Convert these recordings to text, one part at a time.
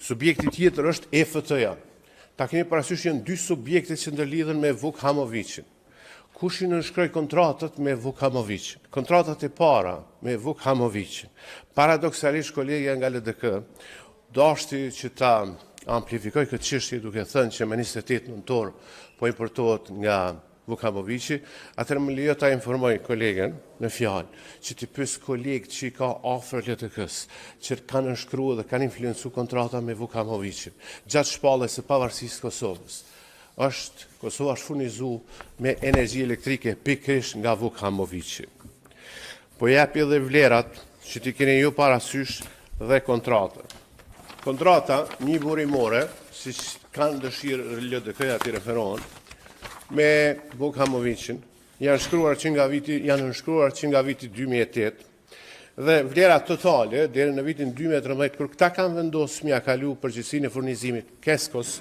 Subjekti tjetër është EFT-ja. Ta keni parasysh janë dy subjekte që ndërlidhen me Vuk Hamovicin. Kush i nënshkroi kontratat me Vuk Hamovicin? Kontratat e para me Vuk Hamovicin. Paradoksalisht kolegja nga LDK dashti që ta amplifikoj këtë çështje duke thënë që me 28 nëntor po importohet nga Vuk Hamovici, atëherë më lejo ta informoj kolegen në fjalë që të pyes kolegët që i ka afër LDK-s, që kanë nënshkruar dhe kanë influencuar kontrata me Vuk Hamovicin gjatë shpalljes së pavarësisë së Kosovës. Kosova është furnizuar me energji elektrike pikërisht nga Vuk Hamovici. Po jep edhe vlerat që ti keni ju parasysh dhe kontratën. Kontrata një burimore, si kanë dëshirë LDK-ja të referohen, me Vuk Hamovicin, janë nënshkruar që nga viti 2008, dhe vlera totale, deri në vitin 2013, kur këta kanë vendosur mja kalu përgjegjësinë e furnizimit Keskos,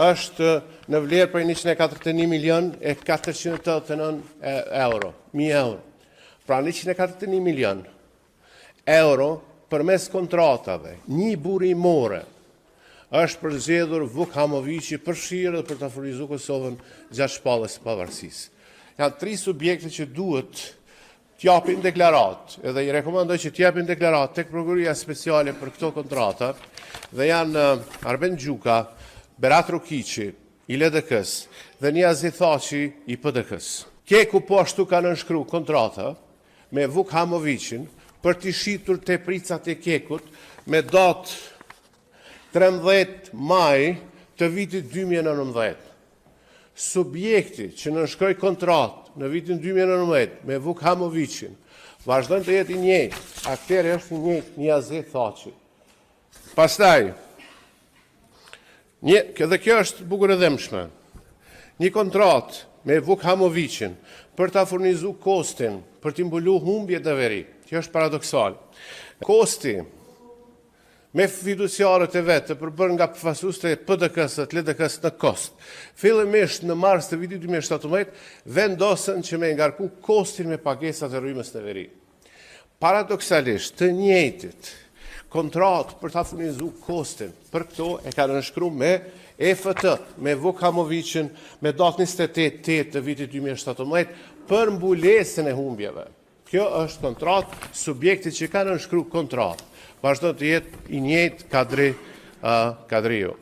është në vlerë për 141 milion e 489 euro, 1000 euro. Pra 141 milion euro përmes kontratave, një burimore, është përzgjedhur Vuk Hamovici përfshirë dhe për të furnizuar Kosovën gjatë shpalljes së pavarësisë. Janë 3 subjekte që duhet t'japin deklaratë, edhe i rekomandoj që t'japin deklaratë tek prokuroria speciale për këto kontrata, dhe janë Arben Gjuka, Berat Rokiqi, i LDK-s, dhe Niazi Thaçi, i PDK-s. Keku po ashtu ka nënshkruar kontrata me Vuk Hamovicin për t'i shitur te pricat e Kekut me datë 13 maj të vitit 2019. Subjekti që nënshkroi kontratë në vitin 2019 me Vuk Hamovicin vazhdon të jetë i njëjtë, akteri është i njëjtë, Niazi Thaçi. Pastaj, dhe kjo është bukur e dhëmshme. Një kontratë me Vuk Hamovicin për ta furnizuar kostin, për t'i mbuluar humbjet e veri. Kjo është paradoksal. Kosti me fiduciarët e vetë të përbërë nga përfaqësuesit e PDK-s dhe LDK-s në kost. Fillimisht në mars të vitit 2017 vendosën që me ngarku kostin me pagesat e rrymës në veri. Paradoksalisht, të njëjtit kontratë për ta furnizuar kostin për këto e ka nënshkruar me EFT, me Vuk Hamovicin, me datë 28 të vitit 2017 për mbulesën e humbjeve. Kjo është kontratë, subjekti që ka nënshkruar kontratë vazhdo të jetë i njëjtë Kadriu.